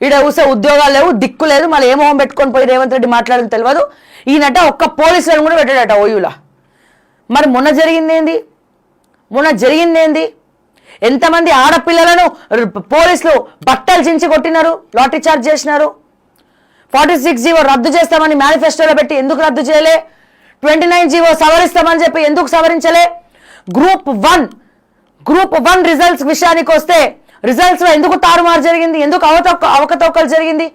ఈడ ఊసే ఉద్యోగాలు లేవు, దిక్కు లేదు, మళ్ళీ ఏ మొహం పెట్టుకొని పోయి రేవంత్ రెడ్డి మాట్లాడడం తెలియదు. ఈయనట ఒక్క పోలీసులను కూడా పెట్టాడట ఓయూలా. మరి మొన్న జరిగిందేంది? ఎంతమంది ఆడపిల్లలను పోలీసులు బట్టలు చించి కొట్టినారు, లాఠీ చార్జ్ చేసినారు. 46 జీవో రద్దు చేస్తామని మేనిఫెస్టోలో పెట్టి ఎందుకు రద్దు చేయలే? 29 జీవో సవరిస్తామని చెప్పి ఎందుకు సవరించలే? గ్రూప్ 1 రిజల్ట్స్ విషయానికి వస్తే రిజల్ట్స్ లో ఎందుకు తారుమారు జరిగింది? ఎందుకు అవకతవకలు జరిగింది?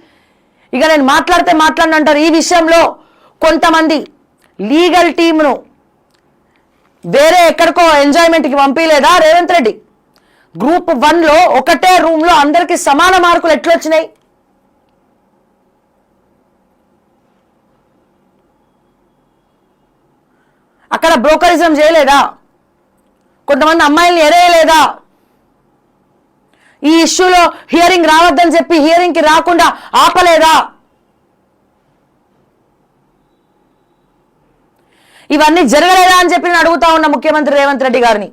ఇక నేను మాట్లాడినంటారు. ఈ విషయంలో కొంతమంది లీగల్ టీమును వేరే ఎక్కడికో ఎంజాయ్మెంట్కి పంపించలేదా రేవంత్ రెడ్డి? గ్రూప్ 1లో ఒకటే రూమ్ లో అందరికి సమాన మార్కులు ఎట్లొచ్చినాయి? అక్కడ బ్రోకరిజం చేయలేదా? కొంతమంది అమ్మాయిల్ని ఎరేయలేదా? ఈ ఇష్యూలో హియరింగ్ రావద్దని చెప్పి హియరింగ్కి రాకుండా ఆపలేదా? ఇవన్నీ జరగలేదా అని చెప్పి నేను అడుగుతా ఉన్నా ముఖ్యమంత్రి రేవంత్ రెడ్డి గారిని.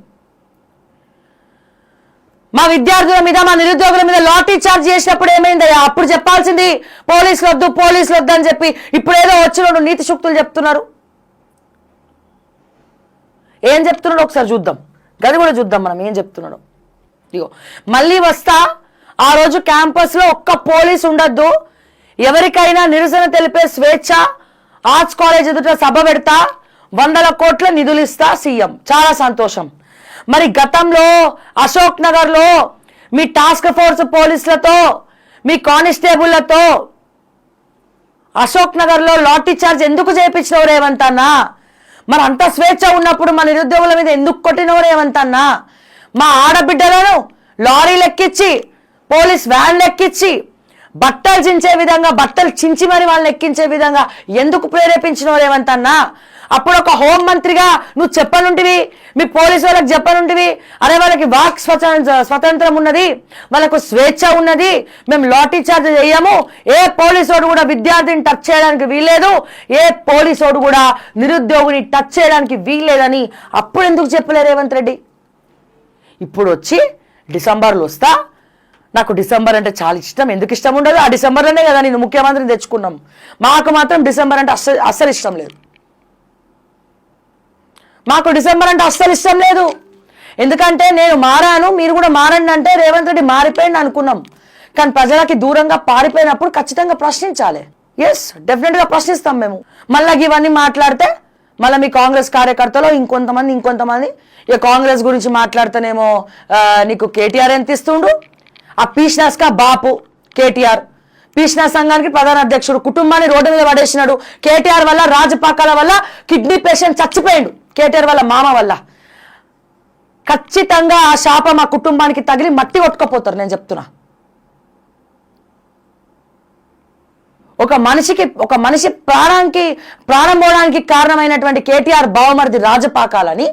మా విద్యార్థుల మీద, మా నిరుద్యోగుల మీద లాఠీ చార్జ్ చేసినప్పుడు ఏమైందయ్యా? అప్పుడు చెప్పాల్సింది పోలీసులు వద్దు అని చెప్పి ఇప్పుడేదో వచ్చినోడు నీతి శక్తులు చెప్తున్నారు. ఏం చెప్తున్నాడు ఒకసారి చూద్దాం, గది కూడా చూద్దాం మనం ఏం చెప్తున్నాడు. ఇగో మళ్ళీ వస్తా, ఆ రోజు క్యాంపస్ లో ఒక్క పోలీసు ఉండద్దు, ఎవరికైనా నిరసన తెలిపే స్వేచ్ఛ, ఆర్ట్స్ కాలేజ్ ఎదుట సభ పెడతా, 100 కోట్ల నిధులు ఇస్తా సీఎం. చాలా సంతోషం. మరి గతంలో అశోక్ నగర్ లో మీ టాస్క్ ఫోర్స్ పోలీసులతో, మీ కానిస్టేబుళ్లతో అశోక్ నగర్ లో లాఠీ చార్జ్ ఎందుకు చేయించినవు రేవంత్ అన్న? మరి అంత స్వేచ్ఛ ఉన్నప్పుడు మా నిరుద్యోగుల మీద ఎందుకు కొట్టినవు రేవంత్ అన్న? మా ఆడబిడ్డలను లారీలు ఎక్కించి, పోలీస్ వ్యాన్లు ఎక్కించి, బట్టలు చించే విధంగా, బట్టలు చించి మరి వాళ్ళని ఎక్కించే విధంగా ఎందుకు ప్రేరేపించినవు రేవంత్ అన్న? అప్పుడు ఒక హోం మంత్రిగా నువ్వు చెప్పనుంటివి, మీ పోలీసు వాళ్ళకి చెప్పనుంటివి, అరే వాళ్ళకి వాక్ స్వతంత్రం ఉన్నది, వాళ్ళకు స్వేచ్ఛ ఉన్నది, మేము లాఠీ చార్జ్ చేయము, ఏ పోలీసోడు కూడా విద్యార్థిని టచ్ చేయడానికి వీల్లేదు, ఏ పోలీసోడు కూడా నిరుద్యోగిని టచ్ చేయడానికి వీల్లేదని అప్పుడు ఎందుకు చెప్పలే రేవంత్ రెడ్డి? ఇప్పుడు వచ్చి డిసెంబర్లో వస్తా, నాకు డిసెంబర్ అంటే చాలా ఇష్టం. ఎందుకు ఇష్టం ఉండదు? ఆ డిసెంబర్లోనే కదా నేను ముఖ్యమంత్రిని తెచ్చుకున్నాం. మాకు మాత్రం డిసెంబర్ అంటే అస్సలు ఇష్టం లేదు. మాకు డిసెంబర్ అంటే అస్సలు ఇష్టం లేదు. ఎందుకంటే నేను మారాను, మీరు కూడా మారండి అంటే రేవంత్ రెడ్డి మారిపోయింది అనుకున్నాం. కానీ ప్రజలకి దూరంగా పారిపోయినప్పుడు ఖచ్చితంగా ప్రశ్నించాలి. ఎస్, డెఫినెట్గా ప్రశ్నిస్తాం మేము. మళ్ళీ ఇవన్నీ మాట్లాడితే మళ్ళీ మీ కాంగ్రెస్ కార్యకర్తలు ఇంకొంతమంది ఇక కాంగ్రెస్ గురించి మాట్లాడితేనేమో నీకు కేటీఆర్ ఎంత ఇస్తుండు, ఆ పీష్నాస్కా బాపు కేటీఆర్, పీష్నా సంఘానికి ప్రధాన అధ్యక్షుడు, కుటుంబాన్ని రోడ్డు మీద పడేసినాడు. కేటీఆర్ వల్ల, రాజపాకాల వల్ల కిడ్నీ పేషెంట్ చచ్చిపోయాడు, కేటీఆర్ వాళ్ళ మామ వల్ల. ఖచ్చితంగా ఆ శాపం ఆ కుటుంబానికి తగిలి మట్టి కొట్టుకపోతారు. నేను చెప్తున్నా, ఒక మనిషి ప్రాణం పోవడానికి కారణమైనటువంటి కేటీఆర్ బావమరిది రాజపాకాలని,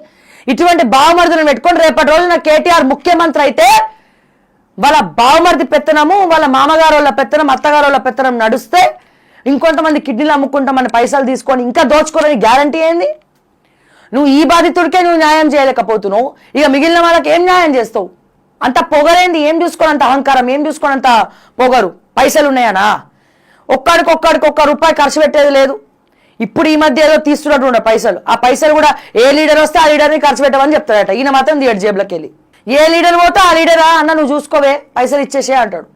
ఇటువంటి బావమరిదిని పెట్టుకొని రేపటి రోజున కేటీఆర్ ముఖ్యమంత్రి అయితే వాళ్ళ బావమరిది పెత్తనము, వాళ్ళ మామగారు వాళ్ళ పెత్తనం, అత్తగారు వాళ్ళ పెత్తనం నడుస్తే ఇంకొంతమంది కిడ్నీలు అమ్ముకుంటామని పైసలు తీసుకొని ఇంకా దోచుకోవాలని గ్యారంటీ ఏంది? నువ్వు ఈ బాధితుడికే నువ్వు న్యాయం చేయలేకపోతున్నావు, ఇక మిగిలిన వాళ్ళకి ఏం న్యాయం చేస్తావు? అంత పొగరేంది? ఏం చూసుకోనంత అహంకారం, ఏం చూసుకోనంత పొగరు? పైసలు ఉన్నాయనా? ఒక్క రూపాయి ఖర్చు పెట్టేది లేదు. ఇప్పుడు ఈ మధ్య ఏదో తీస్తున్నట్టు పైసలు, ఆ పైసలు కూడా ఏ లీడర్ వస్తే ఆ లీడర్ని ఖర్చు పెట్టమని చెప్తాడట. ఈయన మాత్రం తీయడు జేబులోకి వెళ్ళి. ఏ లీడర్ పోతే ఆ లీడరా అన్న నువ్వు చూసుకోవే, పైసలు ఇచ్చేసే అంటాడు.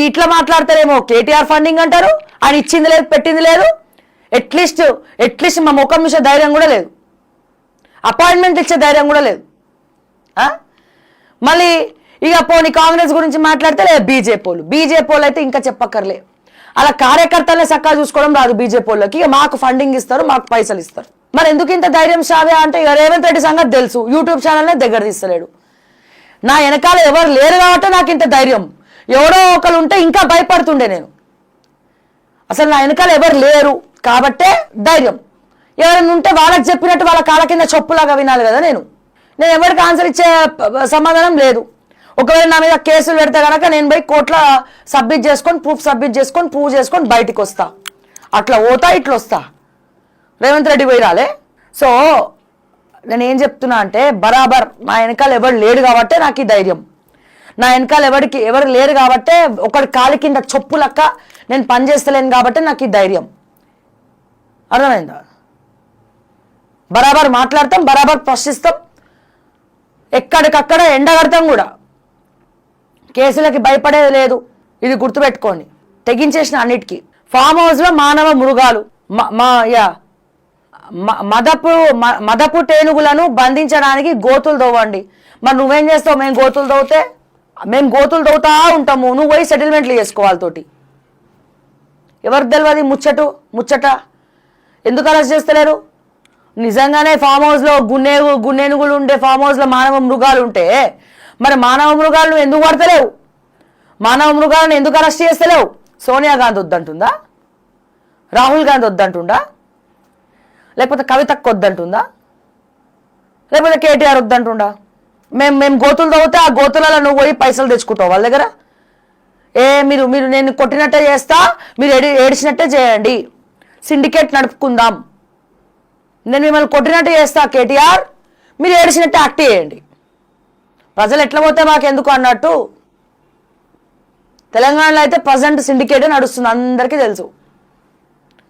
ఇట్లా మాట్లాడతారేమో కేటీఆర్ ఫండింగ్ అంటారు, ఆయన ఇచ్చింది లేదు, పెట్టింది లేదు. అట్లీస్ట్ మా ముఖం చూసే ధైర్యం కూడా లేదు, అపాయింట్మెంట్ ఇచ్చే ధైర్యం కూడా లేదు. మళ్ళీ ఇక పోనీ కాంగ్రెస్ గురించి మాట్లాడితే లేదు బీజేపీ అయితే ఇంకా చెప్పక్కర్లే. అలా కార్యకర్తలనే చక్కగా చూసుకోవడం రాదు బీజేపీకి. ఇక మాకు ఫండింగ్ ఇస్తారు, మాకు పైసలు ఇస్తారు. మరి ఎందుకు ఇంత ధైర్యం షావే అంటే ఇక రేవంత్ రెడ్డి సంగతి తెలుసు, యూట్యూబ్ ఛానల్నే దగ్గర తీస్తలేడు. నా వెనకాల ఎవరు లేరు కాబట్టి నాకు ఇంత ధైర్యం. ఎవరో ఒకరు ఉంటే ఇంకా భయపడుతుండే నేను. అసలు నా వెనకాల ఎవరు లేరు కాబట్టే ధైర్యం. ఎవరైనా ఉంటే వాళ్ళకి చెప్పినట్టు వాళ్ళ కాళ్ళ కింద చొప్పులాగా వినాలి కదా. నేను ఎవరికి ఆన్సర్ ఇచ్చే సమాధానం లేదు. ఒకవేళ నా మీద కేసులు పెడితే కనుక నేను పోయి కోర్టులో ప్రూఫ్ సబ్మిట్ చేసుకొని ప్రూవ్ చేసుకొని బయటికి వస్తా. అట్లా పోతా, ఇట్లా వస్తా. రేవంత్ రెడ్డి పోయి రాలే. సో నేను ఏం చెప్తున్నా అంటే బరాబర్ నా వెనకాల ఎవరు లేడు కాబట్టే నాకు ఈ ధైర్యం. నా వెనకాల ఎవరు లేరు కాబట్టే ఒకటి కాలి కింద చొప్పు లెక్క నేను పని చేస్తలేను కాబట్టి నాకు ఈ ధైర్యం. అర్థమైందా? బరాబర్ మాట్లాడతాం, బరాబర్ ప్రశ్నిస్తాం, ఎక్కడికక్కడ ఎండగడతాం కూడా. కేసులకి భయపడేది లేదు, ఇది గుర్తుపెట్టుకోండి. తెగించేసిన అన్నిటికీ. ఫామ్ హౌస్లో మానవ మృగాలు, మదపు టేనుగులను బంధించడానికి గోతులు తవ్వండి. మరి నువ్వేం చేస్తావు? మేము గోతులు తవ్వుతా ఉంటాము, నువ్వు పోయి సెటిల్మెంట్లు చేసుకోవాలతోటి. ఎవరికి తెలియదు ముచ్చట? ఎందుకు అరెస్ట్ చేస్తలేరు? నిజంగానే ఫామ్ హౌస్లో గున్నేనుగులు ఉండే ఫామ్ హౌస్లో మానవ మృగాలు ఉంటే మరి మానవ మృగాలను ఎందుకు పడతలేవు? మానవ మృగాలను ఎందుకు అరెస్ట్ చేస్తలేవు? సోనియా గాంధీ వద్దంటుందా? రాహుల్ గాంధీ వద్దంటుందా? లేకపోతే కవితకు వద్దంటుందా? లేకపోతే కేటీఆర్ వద్దంటుండా? మేము గోతులు తవ్వుతే ఆ గోతులలో నువ్వు పోయి పైసలు తెచ్చుకుంటావు వాళ్ళ దగ్గర. మీరు నేను కొట్టినట్టే చేస్తా, మీరు ఏడిచినట్టే చేయండి, సిండికేట్ నడుపుకుందాం. నేను మిమ్మల్ని కొట్టినట్టు చేస్తా కేటీఆర్, మీరు ఏడిచినట్టే యాక్ట్ చేయండి. ప్రజలు ఎట్లా పోతే మాకెందుకు అన్నట్టు. తెలంగాణలో అయితే ప్రజెంట్ సిండికేటే నడుస్తుంది, అందరికీ తెలుసు.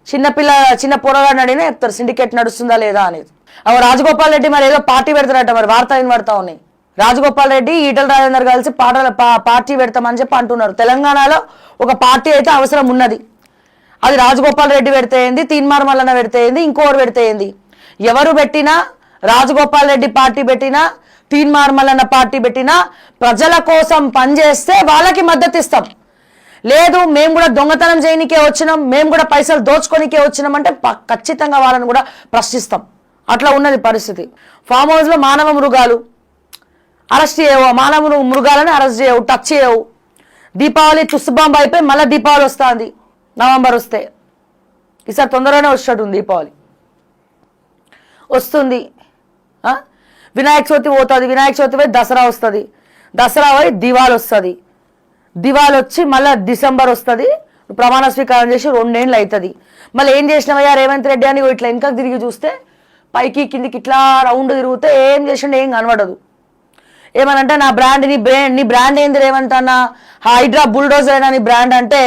చిన్న పోరగాడిని అడిగినా చెప్తారు సిండికేట్ నడుస్తుందా లేదా అనేది. రాజగోపాల్ రెడ్డి మరి ఏదో పార్టీ పెడతారట, మరి వార్త వినబడతా ఉన్నాయి. రాజగోపాల్ రెడ్డి, ఈటల రాజేందర్ కలిసి పార్టీ పెడతామని చెప్పి అంటున్నారు. తెలంగాణలో ఒక పార్టీ అయితే అవసరం ఉన్నది. అది రాజగోపాల్ రెడ్డి పెడితే ఏంది, తీన్మార్ మల్లన్న పెడితే ఏంది, ఇంకోరు పెడితే ఏంది. ఎవరు పెట్టినా, రాజగోపాల్ రెడ్డి పార్టీ పెట్టినా, తీన్మార్ మల్లన్న పార్టీ పెట్టినా, ప్రజల కోసం పనిచేస్తే వాళ్ళకి మద్దతు ఇస్తాం. లేదు మేము కూడా దొంగతనం చేయనికే వచ్చినాం, మేము కూడా పైసలు దోచుకోనికే వచ్చినాం అంటే ఖచ్చితంగా వాళ్ళని కూడా ప్రశ్నిస్తాం. అట్లా ఉన్నది పరిస్థితి. ఫామ్ హౌస్లో మానవ మృగాలు అరెస్ట్ చేయవు, మానవ మృగాలను అరెస్ట్ చేయవు, టచ్ చేయవు. దీపావళి తుస్సుబాంబు అయిపోయి మళ్ళీ దీపావళి వస్తుంది, నవంబర్ వస్తే. ఈసారి తొందరగానే వచ్చేటట్టుంది దీపావళి వస్తుంది. వినాయక చవితి పోతుంది, వినాయక చవితి పోయి దసరా వస్తుంది, దసరా పోయి దివాళి వస్తుంది, దివాళి వచ్చి మళ్ళీ డిసెంబర్ వస్తుంది. ప్రమాణ స్వీకారం చేసి 2 ఏళ్ళు అవుతుంది. మళ్ళీ ఏం చేసినావయ్యా రేవంత్ రెడ్డి అని ఇట్లా ఇంకా తిరిగి చూస్తే పైకి కిందికి ఇట్లా రౌండ్ తిరిగితే ఏం చేసిండే ఏం కనబడదు. ఏమనంటే నా బ్రాండ్, నీ బ్రాండ్ ఏంది రేవంత్ అన్న, హైడ్రా బుల్డోజర్ అయినా నీ బ్రాండ్ అంటే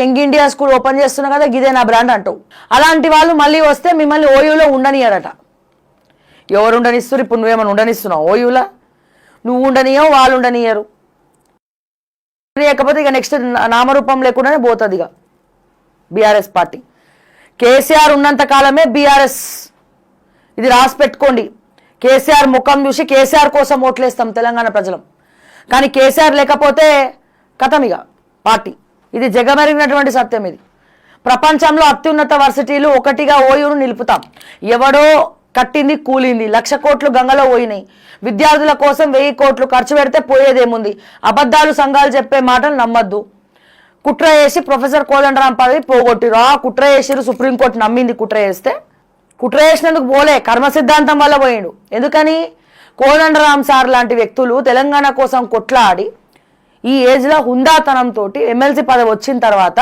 యంగ్ ఇండియా స్కూల్ ఓపెన్ చేస్తున్నా కదా గిదే నా బ్రాండ్ అంటావు. అలాంటి వాళ్ళు మళ్ళీ వస్తే మిమ్మల్ని ఓయూలో ఉండనియరట. ఎవరు ఉండనిస్తారు? ఇప్పుడు నువ్వేమన్నా ఉండనిస్తున్నావు ఓయూలా? నువ్వు ఉండనియవు, వాళ్ళు ఉండనియరు. లేకపోతే ఇక నెక్స్ట్ నామరూపం లేకుండానే పోతుంది ఇక బీఆర్ఎస్ పార్టీ. కేసీఆర్ ఉన్నంత కాలమే బీఆర్ఎస్, ఇది రాసి పెట్టుకోండి. కేసీఆర్ ముఖం చూసి కేసీఆర్ కోసం ఓట్లేస్తాం తెలంగాణ ప్రజలం. కానీ కేసీఆర్ లేకపోతే కథం ఇక పార్టీ. ఇది జగమెరిగినటువంటి సత్యం. ఇది ప్రపంచంలో అత్యున్నత వర్సిటీలు ఒకటిగా ఓయూను నిలుపుతాం. ఎవడో కట్టింది కూలింది, 1,00,000 కోట్లు గంగలో పోయినాయి. విద్యార్థుల కోసం 1000 కోట్లు ఖర్చు పెడితే పోయేదేముంది? అబద్ధాలు సంఘాలు చెప్పే మాటలు నమ్మద్దు. కుట్ర చేసి ప్రొఫెసర్ కోదండరాం పదవి పోగొట్టిరు. కుట్ర చేసిరు, సుప్రీంకోర్టు నమ్మింది. కుట్ర చేసినందుకు పోలే, కర్మ సిద్ధాంతం వల్ల పోయిండు. ఎందుకని? కోదండరాం సార్ లాంటి వ్యక్తులు తెలంగాణ కోసం కొట్లాడి ఈ ఏజ్లో హుందాతనంతో ఎమ్మెల్సీ పదవి వచ్చిన తర్వాత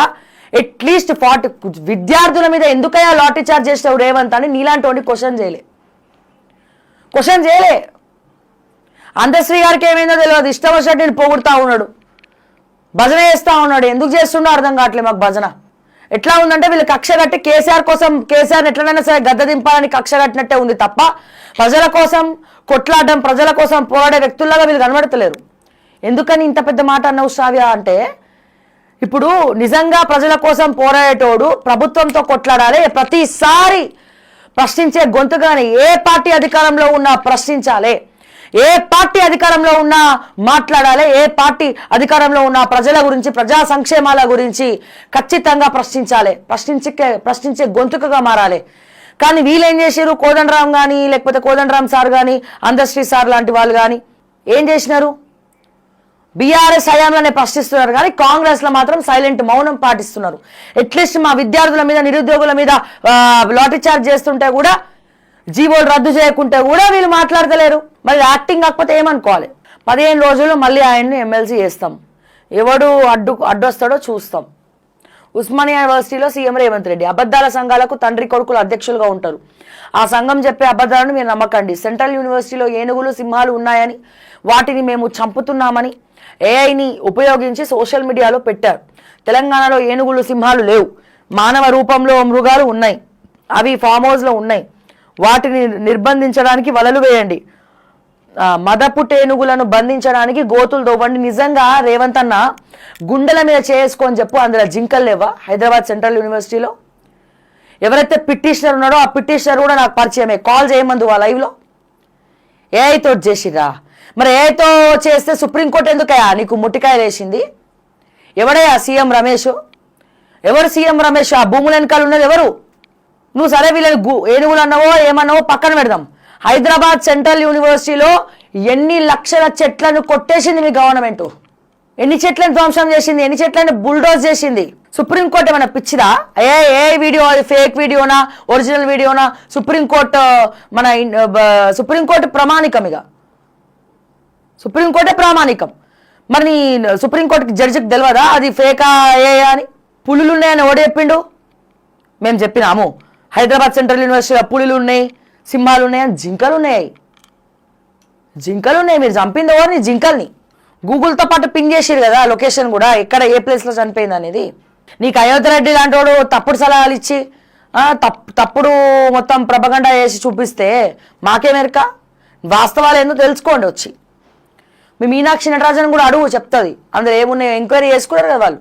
అట్లీస్ట్ 40 విద్యార్థుల మీద ఎందుకయ్యా లాఠీ చార్జ్ చేసావు రేవంత్ అని నీలాంటి వాడిని క్వశ్చన్ చేయలే. అందశ్రీ గారికి ఏమైందో తెలియదు, ఇష్టం వచ్చినట్టు నేను పొగుడుతూ ఉన్నాడు, భజన చేస్తూ ఉన్నాడు. ఎందుకు చేస్తుండో అర్థం కావట్లేదు మాకు. భజన ఎట్లా ఉందంటే వీళ్ళు కక్ష కట్టి కేసీఆర్ ఎట్లనైనా సరే గద్ద దింపాలని కక్ష కట్టినట్టే ఉంది తప్ప ప్రజల కోసం కొట్లాడడం, ప్రజల కోసం పోరాడే వ్యక్తుల్లాగా వీళ్ళు కనబడతలేరు. ఎందుకని ఇంత పెద్ద మాట అన్నావు శ్రావ్య అంటే, ఇప్పుడు నిజంగా ప్రజల కోసం పోరాడేటోడు ప్రభుత్వంతో కొట్లాడాలి. ప్రతిసారి ప్రశ్నించే గొంతుగానే ఏ పార్టీ అధికారంలో ఉన్నా ప్రశ్నించాలి, ఏ పార్టీ అధికారంలో ఉన్నా మాట్లాడాలి, ఏ పార్టీ అధికారంలో ఉన్న ప్రజల గురించి, ప్రజా సంక్షేమాల గురించి ఖచ్చితంగా ప్రశ్నించాలి, ప్రశ్నించే గొంతుకగా మారాలి. కానీ వీళ్ళేం చేశారు? కోదండరాం కానీ, లేకపోతే కోదండరాం సార్ కానీ, అందశ్రీ సార్ లాంటి వాళ్ళు కానీ ఏం చేసినారు? బీఆర్ఎస్ హయాంలోనే ప్రశ్నిస్తున్నారు కానీ కాంగ్రెస్లో మాత్రం సైలెంట్ మౌనం పాటిస్తున్నారు. అట్లీస్ట్ మా విద్యార్థుల మీద, నిరుద్యోగుల మీద లాఠీ చార్జ్ చేస్తుంటే కూడా, జీవోలు రద్దు చేయకుంటే కూడా వీళ్ళు మాట్లాడతలేరు. మరి యాక్టింగ్ కాకపోతే ఏమనుకోవాలి? 15 రోజులు మళ్ళీ ఆయన్ని ఎమ్మెల్సీ చేస్తాం, ఎవడు అడ్డొస్తాడో చూస్తాం. ఉస్మానియా యూనివర్సిటీలో సీఎం రేవంత్ రెడ్డి అబద్ధాల సంఘాలకు తండ్రి కొడుకులు అధ్యక్షులుగా ఉంటారు. ఆ సంఘం చెప్పే అబద్ధాలను మీరు నమ్మకండి. సెంట్రల్ యూనివర్సిటీలో ఏనుగులు, సింహాలు ఉన్నాయని, వాటిని మేము చంపుతున్నామని, ఏఐని ఉపయోగించి సోషల్ మీడియాలో పెట్టారు. తెలంగాణలో ఏనుగులు సింహాలు లేవు, మానవ రూపంలో మృగాలు ఉన్నాయి, అవి ఫామ్ హౌస్లో ఉన్నాయి, వాటిని నిర్బంధించడానికి వలలు వేయండి, మదపుటేనుగులను బంధించడానికి గోతులు తవ్వండి. నిజంగా రేవంత్ అన్న గుండెల మీద చేసుకొని చెప్పు, అందులో జింకలు లేవా హైదరాబాద్ సెంట్రల్ యూనివర్సిటీలో? ఎవరైతే పిటిషనర్ ఉన్నాడో ఆ పిటిషనర్ కూడా నాకు పరిచయమే, కాల్ చేయమందు ఆ లైవ్లో. ఏఐతో చేసిరా? మరి ఏఐతో చేస్తే సుప్రీంకోర్టు ఎందుకయా నీకు ముట్టికాయలు వేసింది? ఎవడయ్యా సీఎం రమేష్? ఎవరు సీఎం రమేష్? ఆ భూముల వెనకాల ఉన్నది ఎవరు? నువ్వు సరే వీళ్ళని ఏనుగులు అన్నావో ఏమన్నావో పక్కన పెడదాం. హైదరాబాద్ సెంట్రల్ యూనివర్సిటీలో ఎన్ని లక్షల చెట్లను కొట్టేసింది మీ గవర్నమెంట్? ఎన్ని చెట్లను ధ్వంసం చేసింది? ఎన్ని చెట్లను బుల్డోజ్ చేసింది? సుప్రీంకోర్టు ఏమైనా పిచ్చిదా? ఏ వీడియో అది ఫేక్ వీడియోనా ఒరిజినల్ వీడియోనా? సుప్రీంకోర్టు మన సుప్రీంకోర్టు ప్రామాణికం, ఇక సుప్రీంకోర్టే ప్రామాణికం. మరి నీ సుప్రీంకోర్టుకి జడ్జికి తెలియదా అది ఫేకా ఏ అని? పులులు ఉన్నాయని ఎవడు చెప్పిండు? మేము చెప్పినాము హైదరాబాద్ సెంట్రల్ యూనివర్సిటీలో పులులు ఉన్నాయి, సింహాలు ఉన్నాయని. జింకలు ఉన్నాయి, జింకలు ఉన్నాయి. మీరు చంపింది ఎవరు? నీ జింకల్ని గూగుల్తో పాటు పింగ్ చేసిరు కదా లొకేషన్ కూడా, ఎక్కడ ఏ ప్లేస్లో చనిపోయింది అనేది. నీకు అయోధ్య రెడ్డి లాంటి వాడు తప్పుడు సలహాలు ఇచ్చి తప్పుడు మొత్తం ప్రపగండా వేసి చూపిస్తే మాకేమెరక? వాస్తవాలు ఏందో తెలుసుకోండి వచ్చి. మీ మీనాక్షి నటరాజన్ కూడా అడుగు చెప్తుంది, అందులో ఏమున్నాయో ఎంక్వైరీ చేసుకున్నారు కదా వాళ్ళు.